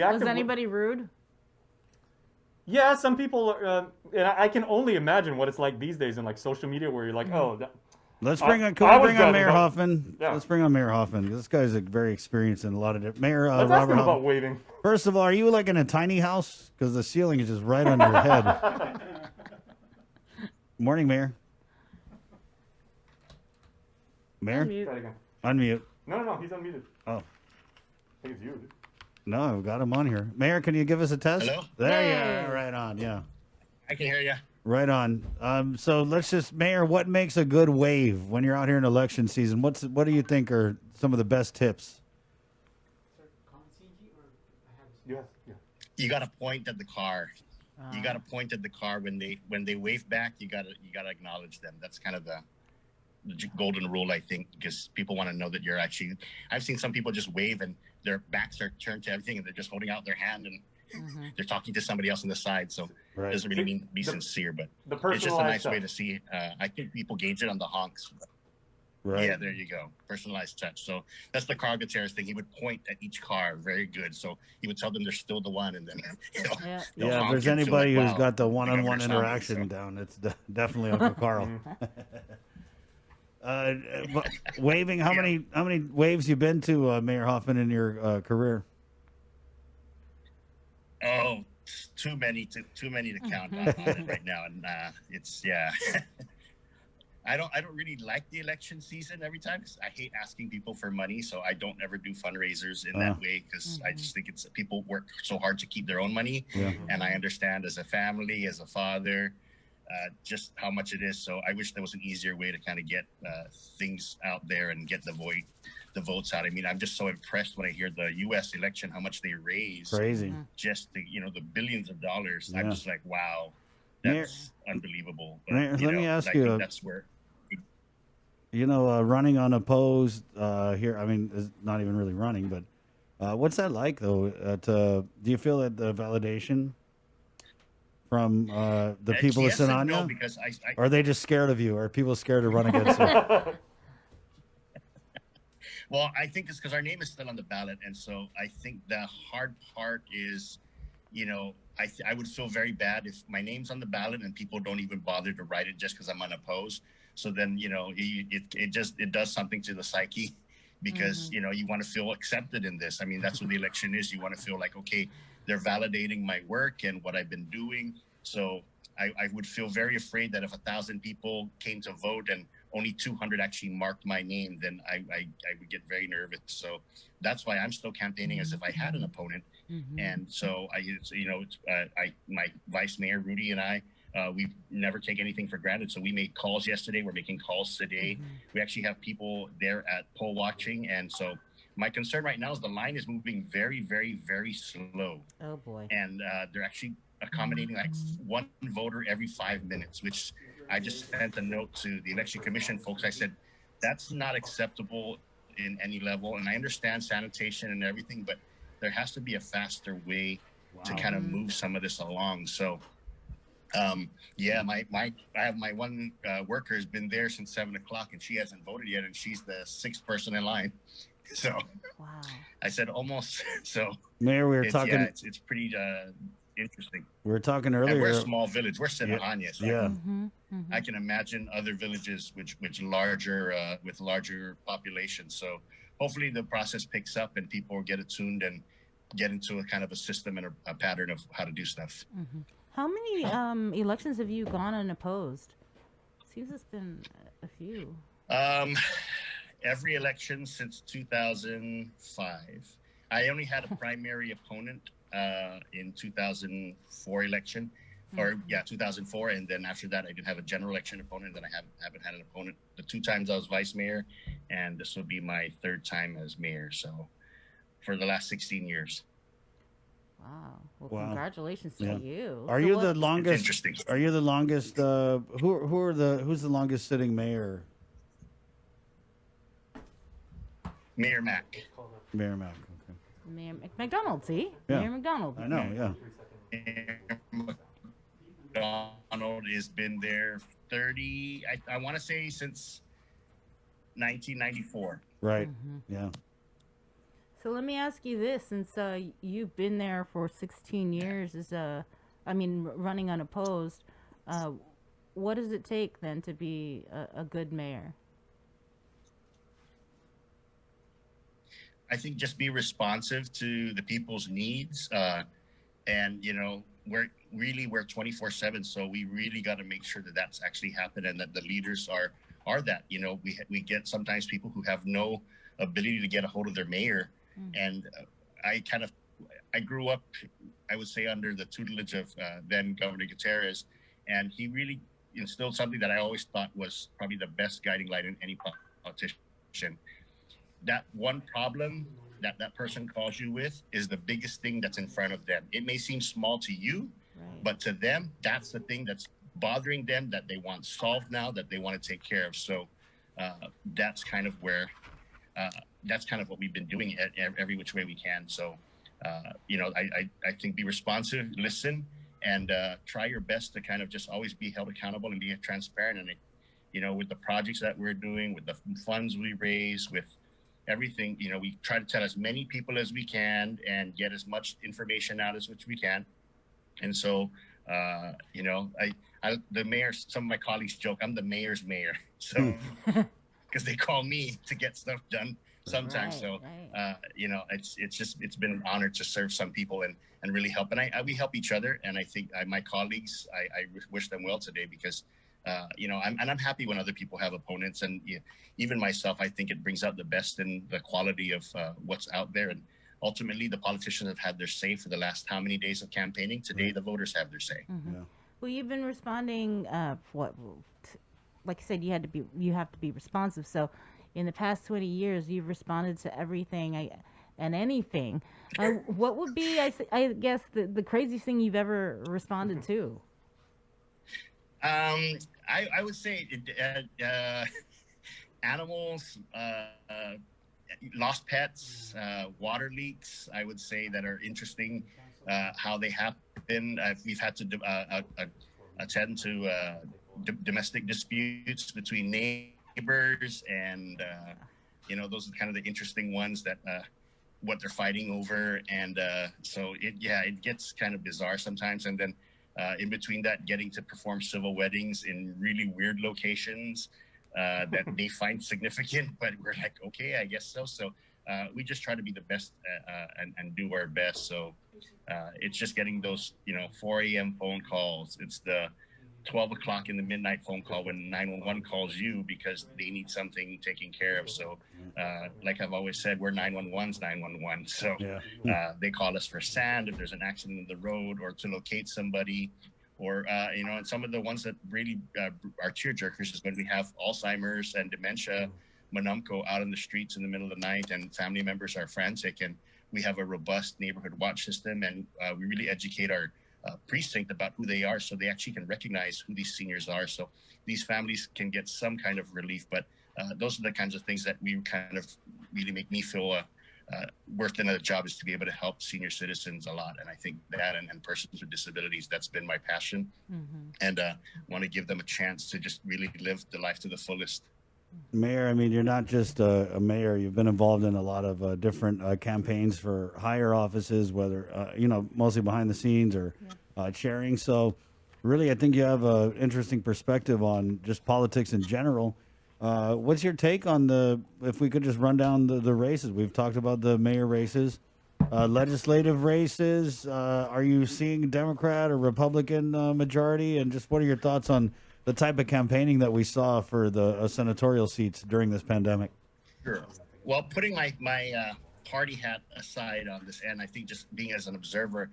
Was anybody rude? Yeah, some people, and I can only imagine what it's like these days in like social media, where you're like, Mm-hmm. oh, Let's I, bring on. Can we I was bring on judged, Mayor but Hoffman? yeah, Let's bring on Mayor Hoffman. This guy's a very experienced in a lot of different. Mayor let's ask Robert him Hoffman. about waving. First of all, are you like in a tiny house? Because the ceiling is just right on your head. Morning, Mayor. Mayor, Unmute. Try it again. unmute. No, he's unmuted. Oh. I think it's you. Dude. No, I've got him on here. Mayor, can you give us a test? Hello? There you Yay. are. Right on. Yeah. I can hear you. Right on. So let's just, Mayor, what makes a good wave when you're out here in election season? What do you think are some of the best tips? Yes, yeah. You got to point at the car. You got to point at the car when they wave back. You got to acknowledge them. That's kind of the golden rule, I think, because people want to know that you're actually. I've seen some people just wave and their backs are turned to everything and they're just holding out their hand and they're talking to somebody else on the side. So it doesn't really mean be sincere, but it's just a nice way to see. I think people gauge it on the honks. Right. Yeah, there you go. Personalized touch. So that's the car Gutierrez thing. He would point at each car very good. So he would tell them they're still the one, and then Yeah. Yeah, if there's anybody who's got the one-on-one interaction down, it's definitely Uncle Carl. But waving. How many waves you been to, Mayor Hoffman, in your career? Oh, too many to count on it right now, and it's I don't really like the election season every time because I hate asking people for money, so I don't ever do fundraisers in that way because I just think it's people work so hard to keep their own money, and I understand as a family, as a father, just how much it is. So I wish there was an easier way to kind of get things out there and get the votes out. I mean, I'm just so impressed when I hear the U.S. election, how much they raise. Crazy. Just the billions of dollars. I'm just like, wow, that's unbelievable. But, Mayor, let me ask you. That's where. Running unopposed here. I mean, it's not even really running, but what's that like though? Do you feel that the validation from the people that sit on you? Because or are they just scared of you? Or are people scared to run against you? Well, I think it's because our name is still on the ballot, and so I think the hard part is, I would feel very bad if my name's on the ballot and people don't even bother to write it just because I'm unopposed. So then, it does something to the psyche because, you want to feel accepted in this. I mean, that's what the election is. You want to feel like, okay, they're validating my work and what I've been doing. So I would feel very afraid that if 1,000 people came to vote and only 200 actually marked my name, then I would get very nervous. So that's why I'm still campaigning as if I had an opponent. And so my vice mayor, Rudy, and I, we never take anything for granted. So we made calls yesterday. We're making calls today. We actually have people there at poll watching. And so my concern right now is the line is moving very, very, very slow. Oh boy. And they're actually accommodating like one voter every 5 minutes, which I just sent a note to the election commission folks. I said, that's not acceptable in any level. And I understand sanitation and everything, but there has to be a faster way to kind of move some of this along. So I have my one worker has been there since 7 o'clock and she hasn't voted yet, and she's the 6th person in line. So I said almost. So Mayor, we were talking. Yeah, it's pretty interesting. We were talking earlier. And we're a small village. We're Sinahanya, so yeah. I can imagine other villages which larger with larger populations. So hopefully the process picks up and people get attuned and get into a kind of a system and a pattern of how to do stuff. How many elections have you gone unopposed? Seems it's been a few. Every election since 2005. I only had a primary opponent in 2004 election, or 2004, and then after that I didn't have a general election opponent. Then I haven't had an opponent the 2 times I was vice mayor, and this will be my 3rd time as mayor. So for the last 16 years. Wow. Well, congratulations to you. Are you the longest? Interesting. Are you the longest? Who's the longest sitting mayor? Mayor Mack. Mayor Mack. Okay. Mayor McDonald, see? Yeah. Mayor McDonald. I know. Yeah. McDonald has been there 30. I want to say since 1994. Right. Yeah. So let me ask you this: since you've been there for 16 years, running unopposed, uh, what does it take then to be a good mayor? I think just be responsive to the people's needs. And we're 24/7, so we really got to make sure that that's actually happened and that the leaders are that. We get sometimes people who have no ability to get a hold of their mayor. And I grew up, I would say, under the tutelage of then Governor Gutierrez, and he really instilled something that I always thought was probably the best guiding light in any politician. That one problem that person calls you with is the biggest thing that's in front of them. It may seem small to you, Right. but to them, that's the thing that's bothering them, that they want solved now, that they want to take care of. So that's kind of where that's kind of what we've been doing at every which way we can. So I think be responsive, listen, and try your best to kind of just always be held accountable and be transparent. And with the projects that we're doing, with the funds we raise, with everything, we try to tell as many people as we can and get as much information out as which we can. And so, the mayor, some of my colleagues joke, I'm the mayor's mayor. So, because they call me to get stuff done sometimes. Right, So, right. it's been an honor to serve some people and really help. And we help each other. And I think my colleagues, I wish them well today because, I'm happy when other people have opponents, and even myself, I think it brings out the best in the quality of what's out there. And ultimately, the politicians have had their say for the last how many days of campaigning. Today, the voters have their say. Yeah. Well, you've been responding. Like I said, you have to be responsive. So, in the past 20 years, you've responded to everything and anything. What would be, I guess, the craziest thing you've ever responded to? I would say animals, lost pets, water leaks. I would say that are interesting. How they happen. We've had to attend to domestic disputes between neighbors, and those are kind of the interesting ones that what they're fighting over. And so it gets kind of bizarre sometimes. And then in between that, getting to perform civil weddings in really weird locations that they find significant, but we're like, okay, I guess so. So we just try to be the best and do our best. So it's just getting those 4 a.m. phone calls. It's the 12 o'clock in the midnight phone call when 911 calls you because they need something taken care of. So like I've always said, we're 911's 911. So they call us for sand if there's an accident in the road, or to locate somebody, or and some of the ones that really are tearjerkers is when we have Alzheimer's and dementia manumco out in the streets in the middle of the night, and family members are frantic, and we have a robust neighborhood watch system, and we really educate our precinct about who they are, so they actually can recognize who these seniors are, so these families can get some kind of relief. But those are the kinds of things that we kind of really make me feel worth another job, is to be able to help senior citizens a lot. And I think that and persons with disabilities, that's been my passion. And want to give them a chance to just really live the life to the fullest. Mayor, I mean, you're not just a mayor. You've been involved in a lot of different campaigns for higher offices, whether, mostly behind the scenes or chairing. So really, I think you have an interesting perspective on just politics in general. What's your take on if we could just run down the races? We've talked about the mayor races, legislative races. Are you seeing Democrat or Republican majority? And just what are your thoughts on the type of campaigning that we saw for the senatorial seats during this pandemic? Sure. Well, putting my party hat aside on this end, I think just being as an observer,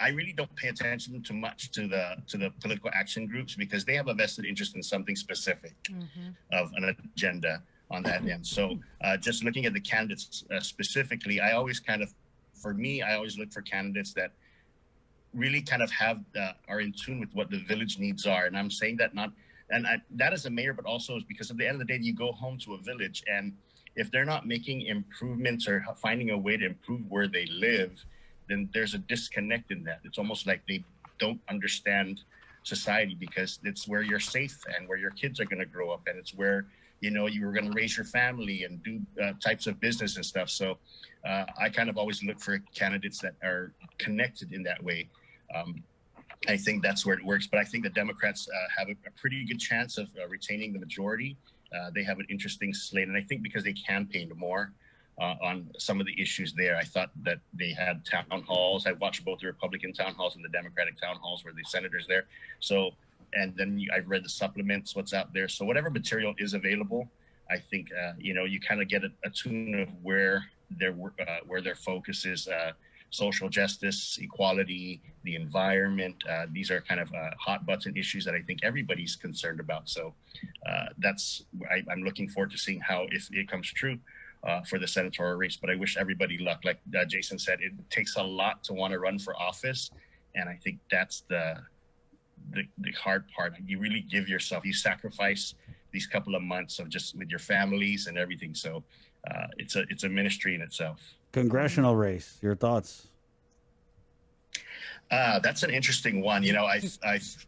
I really don't pay attention too much to the political action groups, because they have a vested interest in something specific of an agenda on that end. So just looking at the candidates specifically, I always look for candidates that really kind of are in tune with what the village needs are. And I'm saying that that as a mayor, but also is because at the end of the day, you go home to a village, and if they're not making improvements or finding a way to improve where they live, then there's a disconnect in that. It's almost like they don't understand society, because it's where you're safe and where your kids are going to grow up, and it's where you were going to raise your family and do types of business and stuff. So I kind of always look for candidates that are connected in that way. I think that's where it works. But I think the Democrats have a pretty good chance of retaining the majority. They have an interesting slate. And I think because they campaigned more on some of the issues there, I thought that they had town halls. I watched both the Republican town halls and the Democratic town halls where the senators there. So, and then I've read the supplements, what's out there. So whatever material is available, I think, you kind of get a tune of where their focus is. Social justice, equality, the environment. These are kind of hot button issues that I think everybody's concerned about. So I'm looking forward to seeing how, if it comes true for the senatorial race. But I wish everybody luck. Like Jason said, it takes a lot to want to run for office. And I think that's the hard part. You really give yourself, you sacrifice these couple of months of just with your families and everything. So it's a ministry in itself. Congressional race, your thoughts? That's an interesting one. I've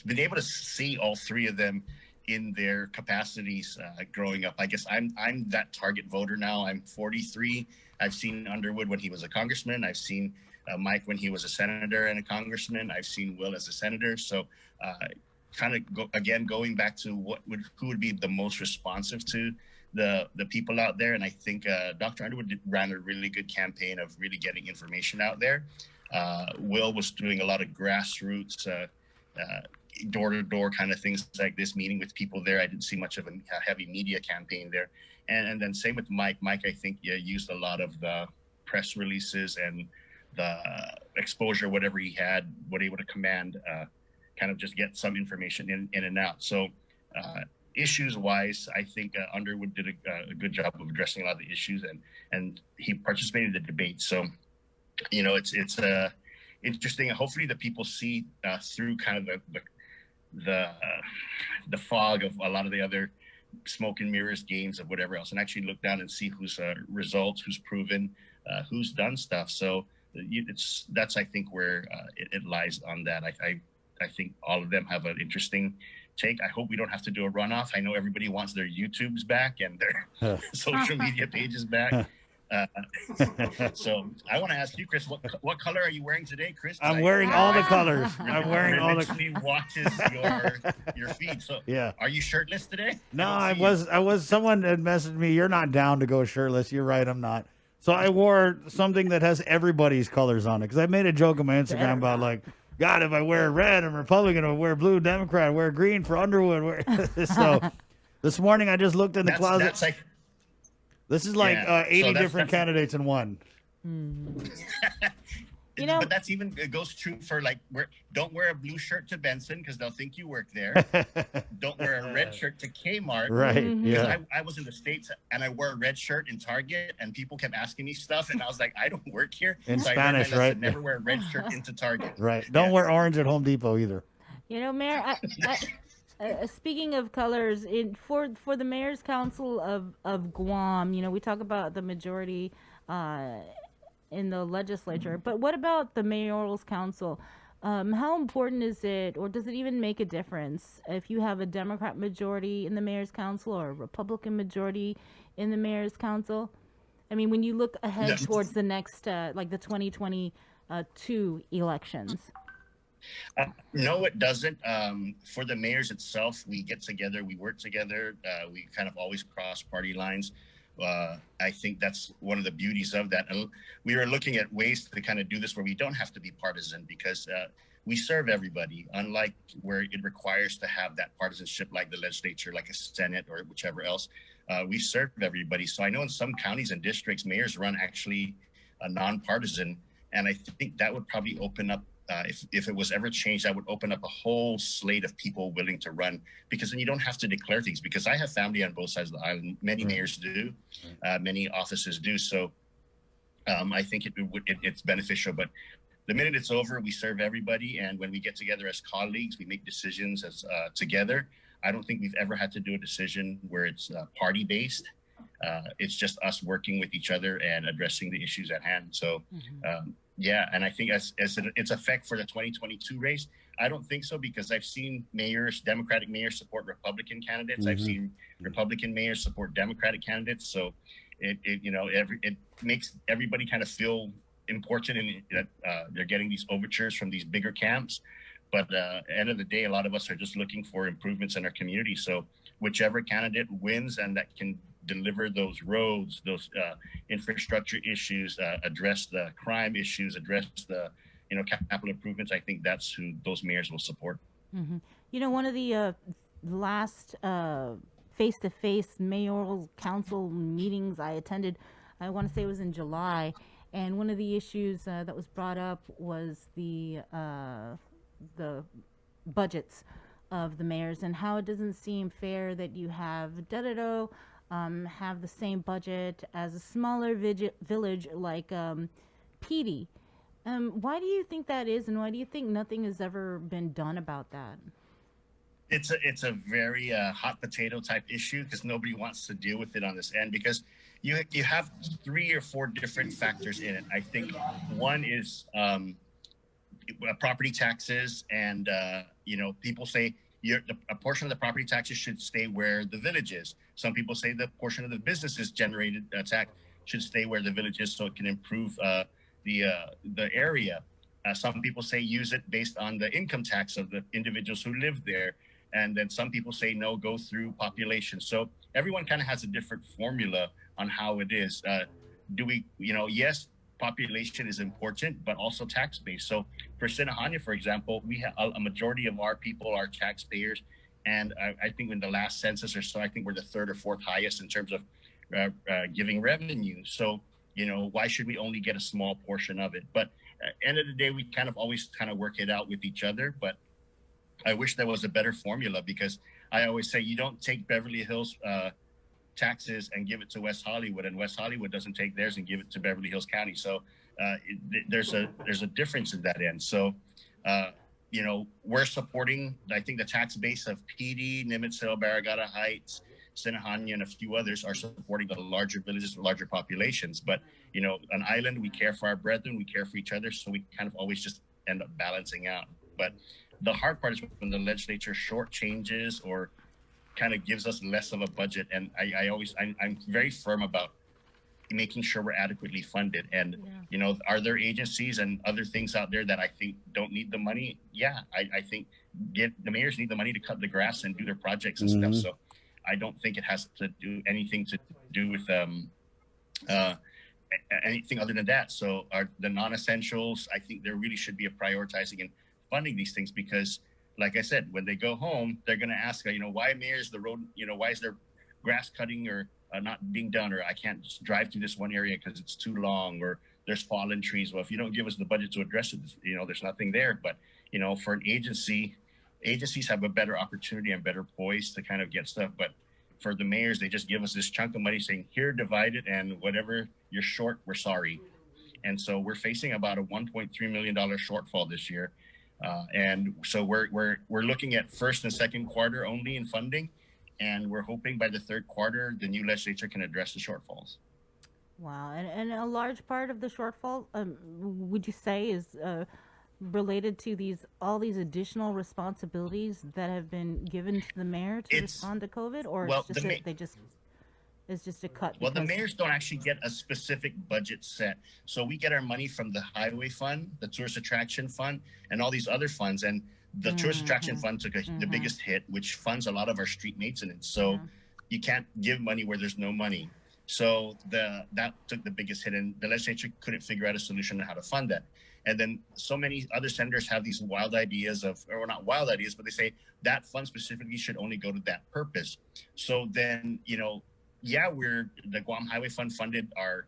been able to see all three of them in their capacities growing up. I guess I'm that target voter now. I'm 43. I've seen Underwood when he was a congressman. I've seen Mike when he was a senator and a congressman. I've seen Will as a senator. So kind of going back to who would be the most responsive to the people out there. And I think Dr. Underwood ran a really good campaign of really getting information out there. Will was doing a lot of grassroots, door-to-door kind of things like this, meeting with people there. I didn't see much of a heavy media campaign there. And then same with Mike. Mike, I think, used a lot of the press releases and the exposure, whatever he had, able to command, kind of just get some information in and out. So issues-wise, I think Underwood did a good job of addressing a lot of the issues, and he participated in the debate. So, it's interesting. Hopefully, the people see through kind of the fog of a lot of the other smoke and mirrors games of whatever else, and actually look down and see who's results, who's proven, who's done stuff. So that's I think where it lies on that. I think all of them have an interesting take. I hope we don't have to do a runoff. I know everybody wants their YouTubes back and their social media pages back. So I want to ask you, Chris, what color are you wearing today, Chris? I'm wearing all the colors. I'm wearing all the. Literally watches your feed. So yeah. Are you shirtless today? No, I was. Someone had messaged me. You're not down to go shirtless. You're right. I'm not. So I wore something that has everybody's colors on it because I made a joke on my Instagram about like, God, if I wear red, I'm Republican. If I wear blue, Democrat. Wear green for Underwood. So this morning I just looked in the closet. That's like, this is like 80 different candidates in one. But that's even, it goes true for like, don't wear a blue shirt to Benson because they'll think you work there. Don't wear a red shirt to Kmart. Right. Yeah. I was in the States and I wore a red shirt in Target and people kept asking me stuff and I was like, I don't work here. In so Spanish, right? Never wear a red shirt into Target. Right. Don't wear orange at Home Depot either. Mayor, speaking of colors, for the Mayor's Council of Guam, we talk about the majority in the legislature, but what about the Mayoral's Council? How important is it, or does it even make a difference if you have a Democrat majority in the Mayor's Council or a Republican majority in the Mayor's Council? I mean, when you look ahead towards the next, like the 2022 elections. No, it doesn't. For the mayors itself, we get together, we work together, we kind of always cross party lines. I think that's one of the beauties of that. And we are looking at ways to kind of do this where we don't have to be partisan because we serve everybody, unlike where it requires to have that partisanship like the legislature, like a Senate or whichever else. We serve everybody. So I know in some counties and districts, mayors run actually nonpartisan. And I think that would probably open up, if it was ever changed, that would open up a whole slate of people willing to run, because then you don't have to declare things. Because I have family on both sides of the island. Many mayors do, many offices do. So I think it's beneficial. But the minute it's over, we serve everybody. And when we get together as colleagues, we make decisions as together. I don't think we've ever had to do a decision where it's party-based. It's just us working with each other and addressing the issues at hand. So Yeah, and I think as its effect for the 2022 race, I don't think so because I've seen mayors, Democratic mayors support Republican candidates. I've Mm-hmm. seen Republican mayors support Democratic candidates. So it makes everybody kind of feel important and that they're getting these overtures from these bigger camps. But at the end of the day, a lot of us are just looking for improvements in our community. So whichever candidate wins and that can deliver those roads, those infrastructure issues, address the crime issues, address the capital improvements, I think that's who those mayors will support. Hmm. One of the last face-to-face mayoral council meetings I attended, I want to say it was in July, and one of the issues that was brought up was the budgets of the mayors and how it doesn't seem fair that you have Dededo have the same budget as a smaller village like Petey. Why do you think that is, and why do you think nothing has ever been done about that? It's a very hot potato type issue because nobody wants to deal with it on this end because you have 3 or 4 different factors in it. I think one is property taxes, and people say a portion of the property taxes should stay where the village is. Some people say the portion of the businesses generated tax should stay where the village is so it can improve the area. Some people say use it based on the income tax of the individuals who live there. And then some people say no, go through population. So everyone kind of has a different formula on how it is. Yes, population is important, but also tax base. So for Sinahanya, for example, we have a majority of our people are taxpayers. And I think in the last census or so, I think we're the 3rd or 4th highest in terms of giving revenue. So, why should we only get a small portion of it? But at the end of the day, we kind of always kind of work it out with each other. But I wish there was a better formula because I always say you don't take Beverly Hills taxes and give it to West Hollywood, and West Hollywood doesn't take theirs and give it to Beverly Hills County. So there's a difference in that end. So we're supporting, I think, the tax base of PD, Nimitz Hill, Barragata Heights, Sinahanya, and a few others are supporting the larger villages with larger populations. But an island, we care for our brethren, we care for each other, so we kind of always just end up balancing out. But the hard part is when the legislature shortchanges or kind of gives us less of a budget. And I'm very firm about making sure we're adequately funded. And, are there agencies and other things out there that I think don't need the money? Yeah, I think the mayors need the money to cut the grass and do their projects and stuff. So I don't think it has to do anything to do with anything other than that. So the non-essentials, I think there really should be a prioritizing and funding these things because, like I said, when they go home, they're going to ask, why mayor's the road, why is there grass cutting or not being done, or I can't just drive through this one area because it's too long, or there's fallen trees. Well, if you don't give us the budget to address it, there's nothing there. But, for an agencies have a better opportunity and better poise to kind of get stuff. But for the mayors, they just give us this chunk of money saying, here, divide it, and whatever you're short, we're sorry. And so we're facing about a $1.3 million shortfall this year. And so we're looking at first and second quarter only in funding, and we're hoping by the 3rd quarter the new legislature can address the shortfalls. Wow, and a large part of the shortfall, would you say, is related to all these additional responsibilities that have been given to the mayor to respond to COVID, or it's just a cut? Well, the mayors don't actually get a specific budget set. So we get our money from the highway fund, the tourist attraction fund, and all these other funds. And the tourist attraction fund took the biggest hit, which funds a lot of our street maintenance. So you can't give money where there's no money. So that took the biggest hit, and the legislature couldn't figure out a solution on how to fund that. And then so many other senators have these wild ideas or not wild ideas, but they say that fund specifically should only go to that purpose. So then, the Guam Highway Fund funded our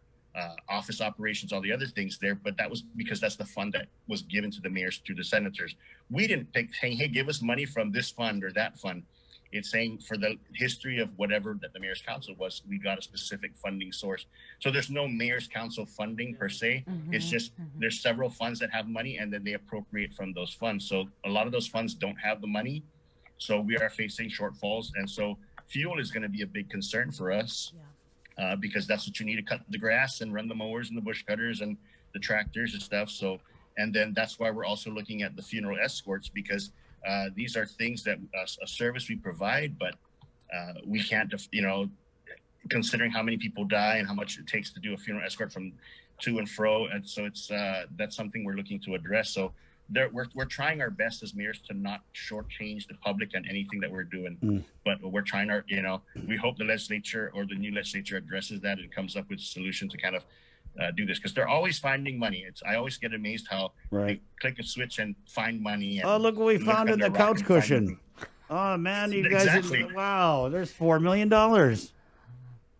office operations, all the other things there, but that was because that's the fund that was given to the mayors through the senators. We didn't pick saying, hey, give us money from this fund or that fund. It's saying for the history of whatever that the mayor's council was, we got a specific funding source. So there's no mayor's council funding per se. It's just there's several funds that have money, and then they appropriate from those funds. So a lot of those funds don't have the money. So we are facing shortfalls. And so fuel is going to be a big concern for us because that's what you need to cut the grass and run the mowers and the bush cutters and the tractors and stuff. So, and then that's why we're also looking at the funeral escorts, because these are things that a service we provide, but we can't, considering how many people die and how much it takes to do a funeral escort from to and fro. And so it's that's something we're looking to address. So we're trying our best as mayors to not shortchange the public on anything that we're doing, but we're trying our, we hope the legislature or the new legislature addresses that and comes up with a solution to kind of do this, because they're always finding money. I always get amazed how they click a switch and find money. And oh, look what we found in the couch cushion. Oh man, you guys! Exactly. Wow, there's $4 million.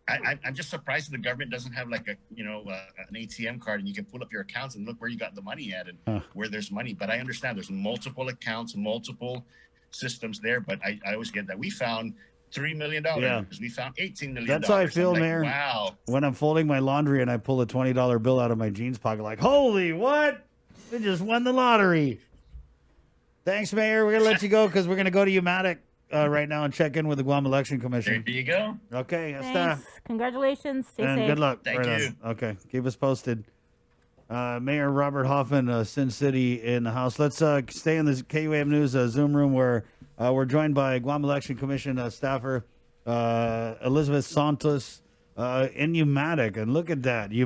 I'm just surprised that the government doesn't have like an ATM card and you can pull up your accounts and look where you got the money at and where there's money. But I understand there's multiple accounts, multiple systems there. But I always get that. We found $3 million because we found $18 million. That's how I feel, like, Mayor. Wow. When I'm folding my laundry and I pull a $20 bill out of my jeans pocket, like, holy what? We just won the lottery. Thanks, Mayor. We're gonna let you go because we're gonna go to Umatic right now and check in with the Guam Election Commission. There you go. Okay, Thanks. Congratulations. Stay and safe. good luck. Thank you. Okay, keep us posted. Mayor Robert Hofmann, Sin City in the house. Let's stay in this KUAM News Zoom room where we're joined by Guam Election Commission staffer Elizabeth Santos in Umatic. And look at that.